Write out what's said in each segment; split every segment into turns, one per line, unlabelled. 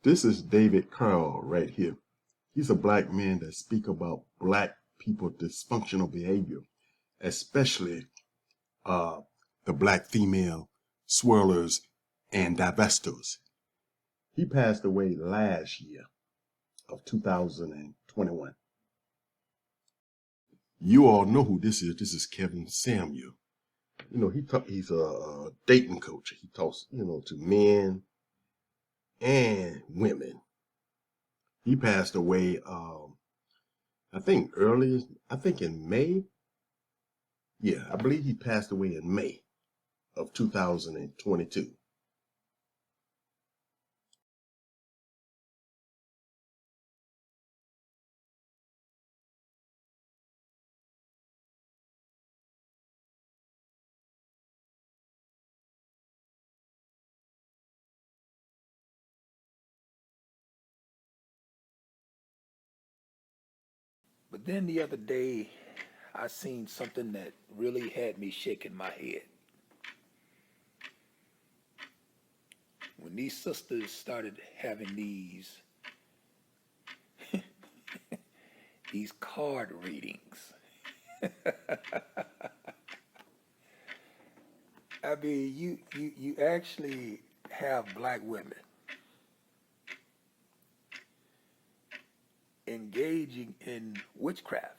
This is David Carroll right here. He's a black man that speak about black people dysfunctional behavior, especially uh, the black female swirlers and divestors. He passed away last year of 2021. You all know who this is. This is Kevin Samuel. He's a dating coach. He talks, to men and women. He passed away, I think in May. Yeah, I believe he passed away in May of 2022.
But then the other day, I seen something that really had me shaking my head. When these sisters started having these card readings, I mean, you actually have black women engaging in witchcraft.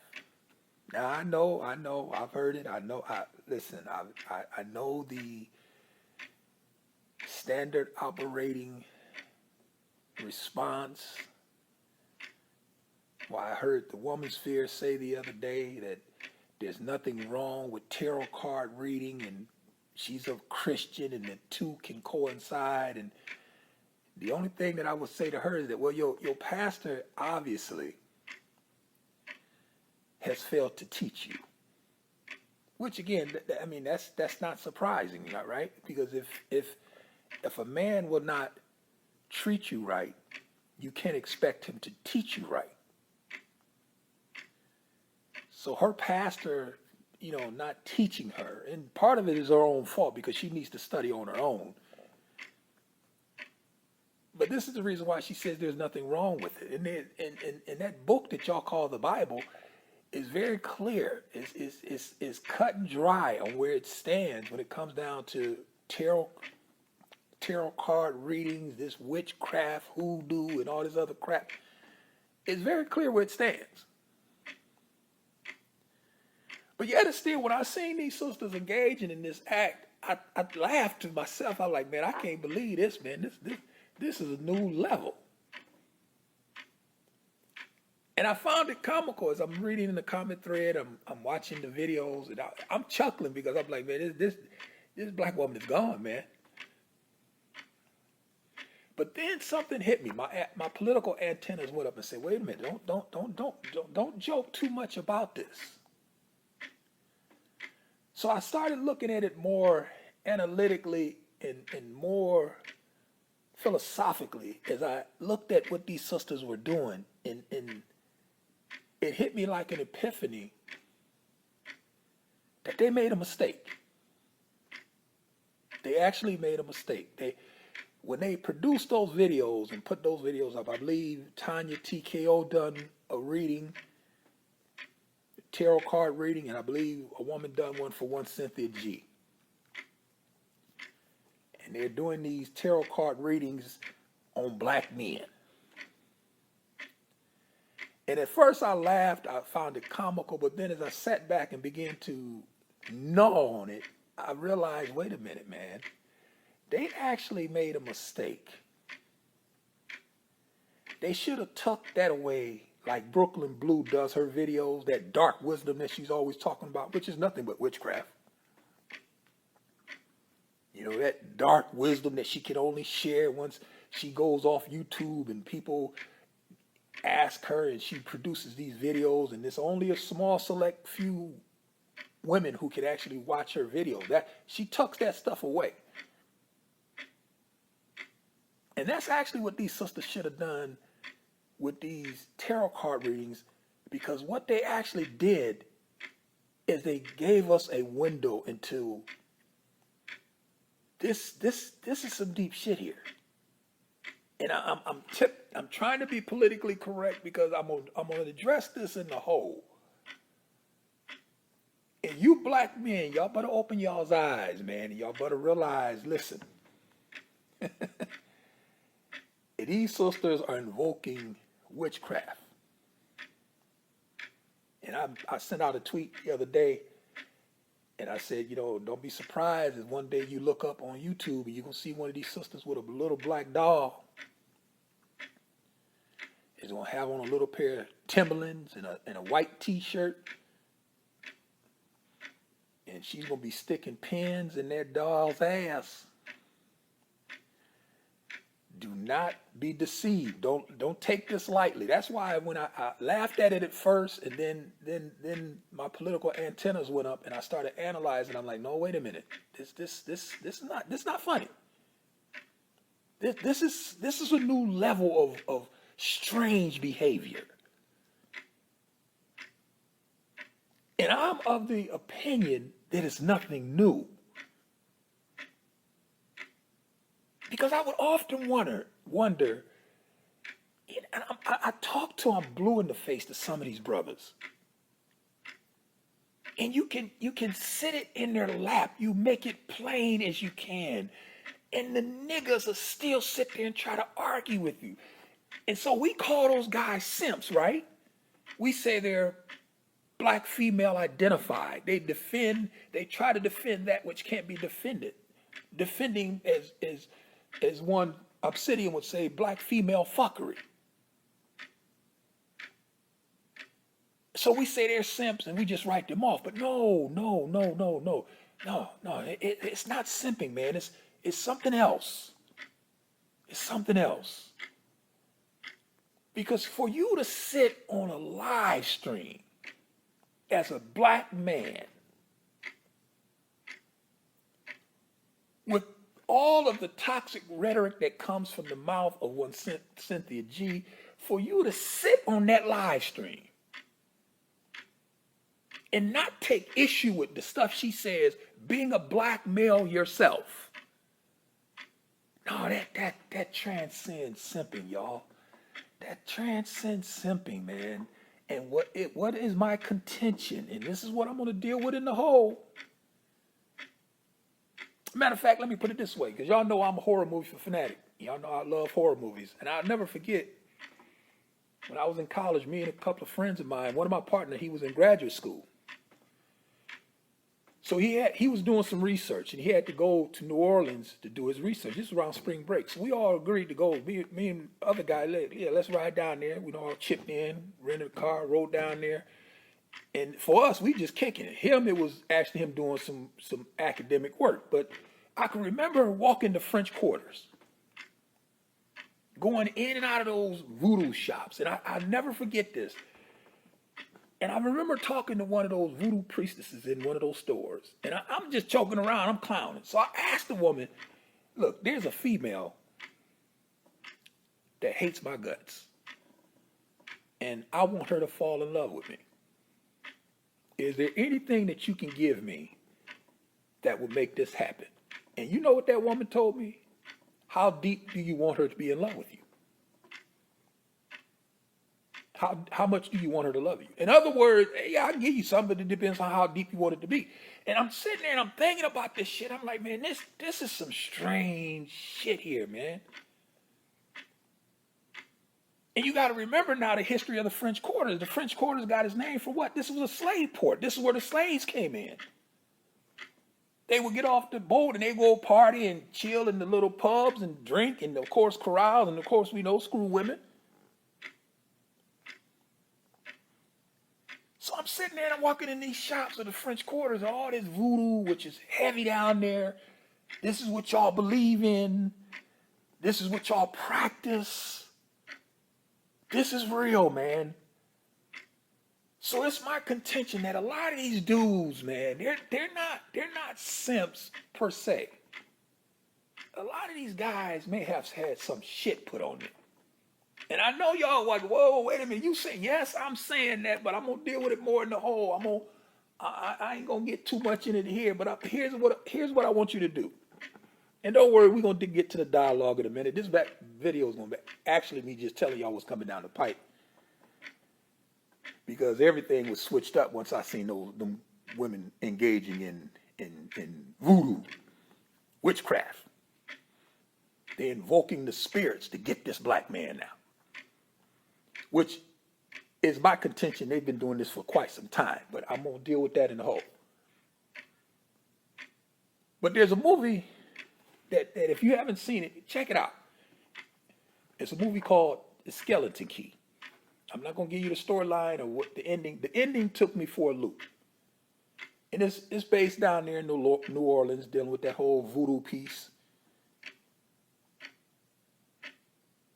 Now I've heard it. I know the standard operating response. Well, I heard the woman's fear say the other day that there's nothing wrong with tarot card reading and she's a Christian and the two can coincide. And the only thing that I would say to her is that, well, your pastor obviously has failed to teach you. Which again, I mean, that's not surprising, right? Because if a man will not treat you right, you can't expect him to teach you right. So her pastor, not teaching her, and part of it is her own fault because she needs to study on her own. But this is the reason why she says there's nothing wrong with it. And that book that y'all call the Bible is very clear. Is cut and dry on where it stands when it comes down to tarot card readings, this witchcraft, hoodoo, and all this other crap. It's very clear where it stands. But yet and still, when I seen these sisters engaging in this act, I laughed to myself. I'm like, man, I can't believe this, man. This is a new level. And I found it comical as I'm reading in the comment thread. I'm watching the videos, and I'm chuckling because I'm like, man, this black woman is gone, man. But then something hit me. My political antennas went up and said, wait a minute, don't joke too much about this. So I started looking at it more analytically and more philosophically as I looked at what these sisters were doing. And it hit me like an epiphany that they made a mistake. They actually made a mistake. When they produced those videos and put those videos up, I believe Tanya TKO done a reading, tarot card reading, and I believe a woman done one for one Cynthia G. And they're doing these tarot card readings on black men. And at first I laughed, I found it comical, but then as I sat back and began to gnaw on it, I realized, wait a minute, man, they actually made a mistake. They should have tucked that away like Brooklyn Blue does her videos, that dark wisdom that she's always talking about, which is nothing but witchcraft. That dark wisdom that she can only share once she goes off YouTube and people ask her and she produces these videos, and there's only a small select few women who can actually watch her videos. That she tucks that stuff away. And that's actually what these sisters should have done with these tarot card readings, because what they actually did is they gave us a window into this is some deep shit here. and I'm trying to be politically correct because I'm gonna address this in the whole. And you black men, y'all better open y'all's eyes, man. And y'all better realize, listen, these sisters are invoking witchcraft. And I sent out a tweet the other day, and I said, don't be surprised if one day you look up on YouTube and you're going to see one of these sisters with a little black doll. Is going to have on a little pair of Timberlands and a white T-shirt. And she's going to be sticking pins in that doll's ass. Do not be deceived. Don't take this lightly. That's why when I laughed at it at first, and then my political antennas went up, and I started analyzing. I'm like, no, wait a minute. This is not funny. This is a new level of strange behavior. And I'm of the opinion that it's nothing new. Because I would often wonder, and I talk to them blue in the face to some of these brothers. And you can sit it in their lap. You make it plain as you can. And the niggas will still sit there and try to argue with you. And so we call those guys simps, right? We say they're black female identified. They try to defend that which can't be defended. Defending as one Obsidian would say, black female fuckery. So we say they're simps and we just write them off. But no. It's not simping, man. It's something else. It's something else. Because for you to sit on a live stream as a black man with all of the toxic rhetoric that comes from the mouth of one Cynthia G, for you to sit on that live stream and not take issue with the stuff she says, being a black male yourself. No, that transcends simping, y'all. That transcends simping, man. And what is my contention? And this is what I'm going to deal with in the whole. Matter of fact, let me put it this way, because y'all know I'm a horror movie fanatic. Y'all know I love horror movies. And I'll never forget, when I was in college, me and a couple of friends of mine, one of my partners, he was in graduate school. So he was doing some research, and he had to go to New Orleans to do his research. This was around spring break. So we all agreed to go. Me and other guy, let's ride down there. We all chipped in, rented a car, rode down there. And for us, we just kicking it. It was actually him doing some academic work. But I can remember walking to French Quarters, going in and out of those voodoo shops. And I never forget this. And I remember talking to one of those voodoo priestesses in one of those stores. And I'm just joking around. I'm clowning. So I asked the woman, look, there's a female that hates my guts. And I want her to fall in love with me. Is there anything that you can give me that would make this happen? And you know what that woman told me? How deep do you want her to be in love with you? How much do you want her to love you? In other words, yeah, I can give you something, but it depends on how deep you want it to be. And I'm sitting there and I'm thinking about this shit. I'm like, man, this is some strange shit here, man. And you got to remember now the history of the French Quarters. The French Quarters got its name for what? This was a slave port. This is where the slaves came in. They would get off the boat and they go party and chill in the little pubs and drink and, of course, corrals. And, of course, we know screw women. So I'm sitting there and I'm walking in these shops of the French Quarters, all this voodoo, which is heavy down there. This is what y'all believe in. This is what y'all practice. This is real, man. So it's my contention that a lot of these dudes, man, they're not simps per se. A lot of these guys may have had some shit put on them. And I know y'all like, whoa, wait a minute. You say, yes, I'm saying that, but I'm going to deal with it more in the whole. I ain't going to get too much in it here, but here's what I want you to do. And don't worry, we're going to get to the dialogue in a minute. This video is going to be actually me just telling y'all what's coming down the pipe. Because everything was switched up once I seen them women engaging in voodoo, witchcraft. They're invoking the spirits to get this black man now. Which is my contention. They've been doing this for quite some time. But I'm going to deal with that in a whole. But there's a movie that if you haven't seen it, check it out. It's a movie called The Skeleton Key. I'm not going to give you the storyline or what the ending. The ending took me for a loop. And it's based down there in New Orleans, dealing with that whole voodoo piece.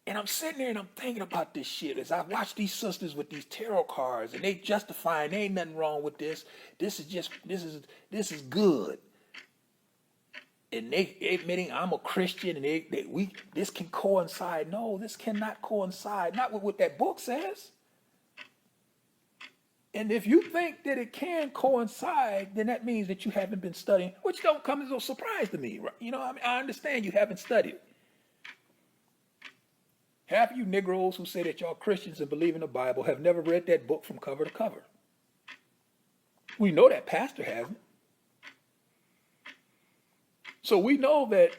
And I'm sitting there and I'm thinking about this shit as I watch these sisters with these tarot cards and they justifying there ain't nothing wrong with this. This is good. And they admitting I'm a Christian and this can coincide. No, this cannot coincide. Not with what that book says. And if you think that it can coincide, then that means that you haven't been studying, which don't come as a surprise to me. Right? You know, I mean, I understand you haven't studied. Half of you Negroes who say that y'all Christians and believe in the Bible have never read that book from cover to cover. We know that pastor hasn't. So we know that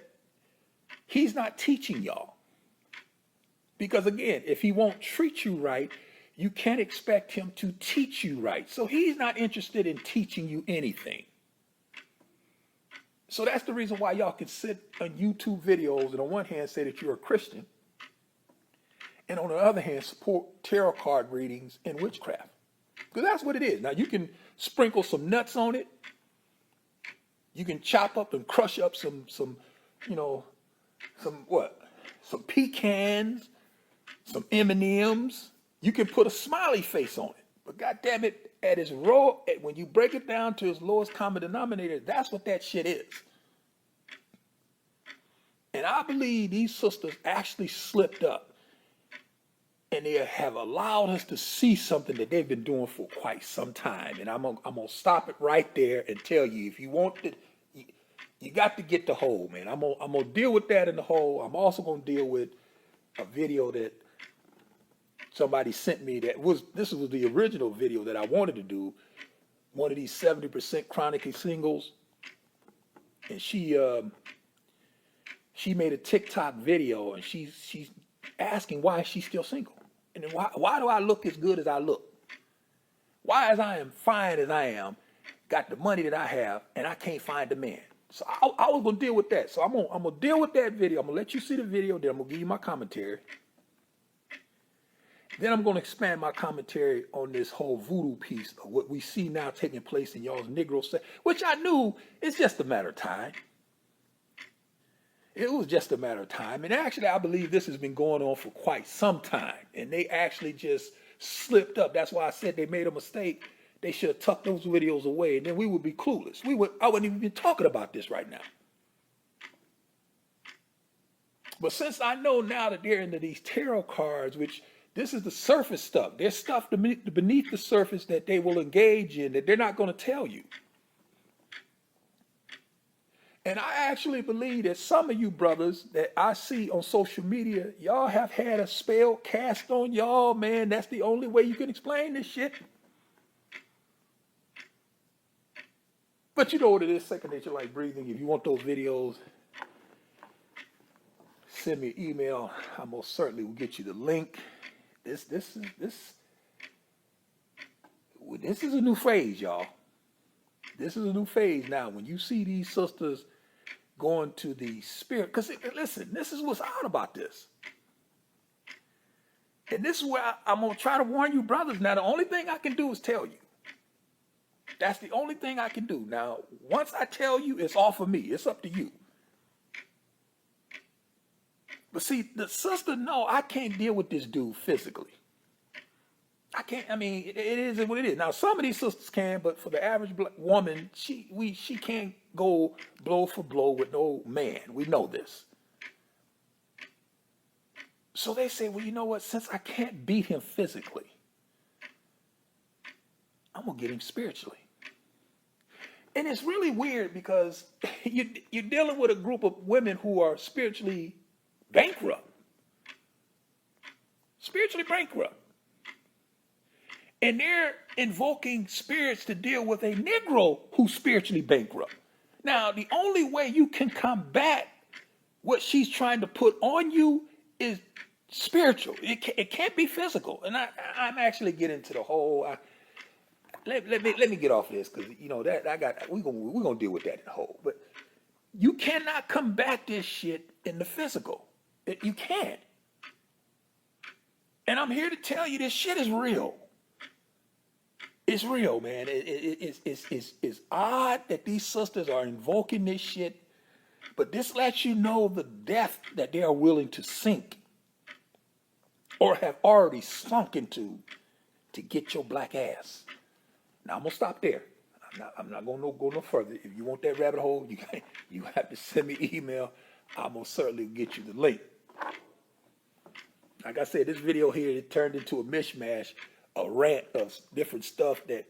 he's not teaching y'all. Because again, if he won't treat you right, you can't expect him to teach you right. So he's not interested in teaching you anything. So that's the reason why y'all can sit on YouTube videos and on one hand say that you're a Christian, and on the other hand support tarot card readings and witchcraft. Because that's what it is. Now you can sprinkle some nuts on it. You can chop up and crush up some pecans, some M&Ms. You can put a smiley face on it. But goddamn it, at its raw, when you break it down to its lowest common denominator, that's what that shit is. And I believe these sisters actually slipped up. And they have allowed us to see something that they've been doing for quite some time. And I'm gonna stop it right there and tell you, if you want to, you got to get the whole, man. I'm gonna deal with that in the whole. I'm also gonna deal with a video that somebody sent me this was the original video that I wanted to do. One of these 70% chronically singles, and she made a TikTok video, and she's asking why she's still single. And why do I look as good as I look? Why, as I am fine as I am, got the money that I have, and I can't find a man? So I was gonna deal with that. So I'm gonna deal with that video. I'm gonna let you see the video. Then I'm gonna give you my commentary. Then I'm gonna expand my commentary on this whole voodoo piece of what we see now taking place in y'all's Negro set, which I knew it's just a matter of time. It was just a matter of time. And actually, I believe this has been going on for quite some time. And they actually just slipped up. That's why I said they made a mistake. They should have tucked those videos away, and then we would be clueless. I wouldn't even be talking about this right now. But since I know now that they're into these tarot cards, which this is the surface stuff. There's stuff beneath the surface that they will engage in that they're not going to tell you. And I actually believe that some of you brothers that I see on social media, y'all have had a spell cast on y'all, man. That's the only way you can explain this shit. But you know what it is, second nature like breathing. If you want those videos, send me an email. I most certainly will get you the link. This is a new phase, y'all. This is a new phase now. When you see these sisters going to the spirit, because listen, this is what's out about this. And this is where I'm going to try to warn you brothers. Now, the only thing I can do is tell you. That's the only thing I can do. Now, once I tell you, it's off of me. It's up to you. But see, the sister, no, I can't deal with this dude physically. I can't, I mean, it is what it is. Now, some of these sisters can, but for the average black woman, she can't go blow for blow with no man. We know this. So they say, well, you know what? Since I can't beat him physically, I'm going to get him spiritually. And it's really weird because you're dealing with a group of women who are bankrupt, spiritually bankrupt. And they're invoking spirits to deal with a Negro who's spiritually bankrupt. Now, the only way you can combat what she's trying to put on you is spiritual. It can't be physical. And I'm actually getting to the whole. Let me get off this because you know that we're gonna deal with that in the whole. But you cannot combat this shit in the physical. You can't. And I'm here to tell you this shit is real. It's real, man. It's odd that these sisters are invoking this shit, but this lets you know the depth that they are willing to sink or have already sunk into to get your black ass. Now I'm gonna stop there. I'm not gonna go no further. If you want that rabbit hole, you have to send me an email. I'm gonna certainly get you the link. Like I said, this video here, it turned into a mishmash, a rant of different stuff that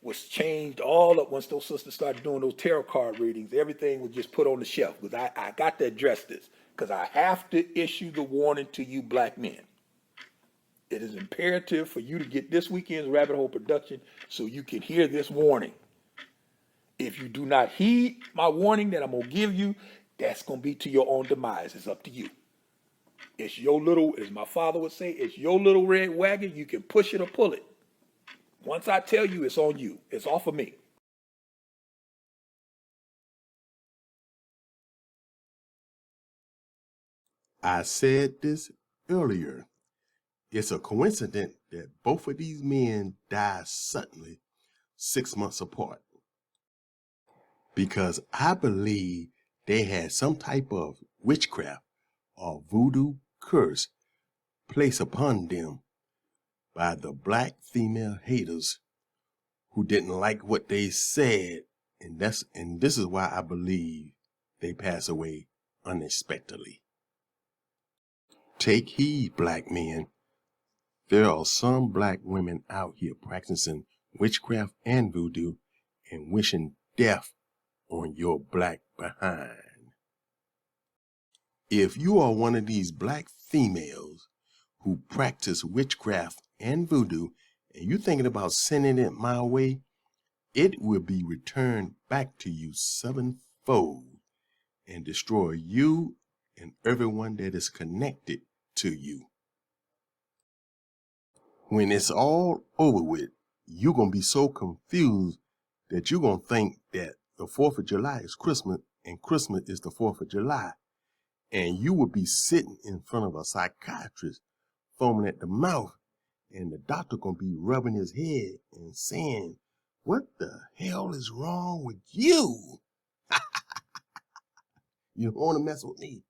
was changed all up once those sisters started doing those tarot card readings. Everything was just put on the shelf because I got to address this because I have to issue the warning to you black men. It is imperative for you to get this weekend's Rabbit Hole production so you can hear this warning. If you do not heed my warning that I'm going to give you, that's going to be to your own demise. It's up to you. It's your little, as my father would say, it's your little red wagon. You can push it or pull it. Once I tell you, it's on you. It's off of me.
I said this earlier. It's a coincidence that both of these men died suddenly 6 months apart. Because I believe they had some type of witchcraft or voodoo curse placed upon them by the black female haters who didn't like what they said, and this is why I believe they pass away unexpectedly. Take heed, black men. There are some black women out here practicing witchcraft and voodoo and wishing death on your black behind. If you are one of these black females who practice witchcraft and voodoo and you're thinking about sending it my way, it will be returned back to you sevenfold and destroy you and everyone that is connected to you. When it's all over with, you're going to be so confused that you're going to think that the 4th of July is Christmas and Christmas is the 4th of July. And you will be sitting in front of a psychiatrist foaming at the mouth, and the doctor going to be rubbing his head and saying, "What the hell is wrong with you?" You don't want to mess with me.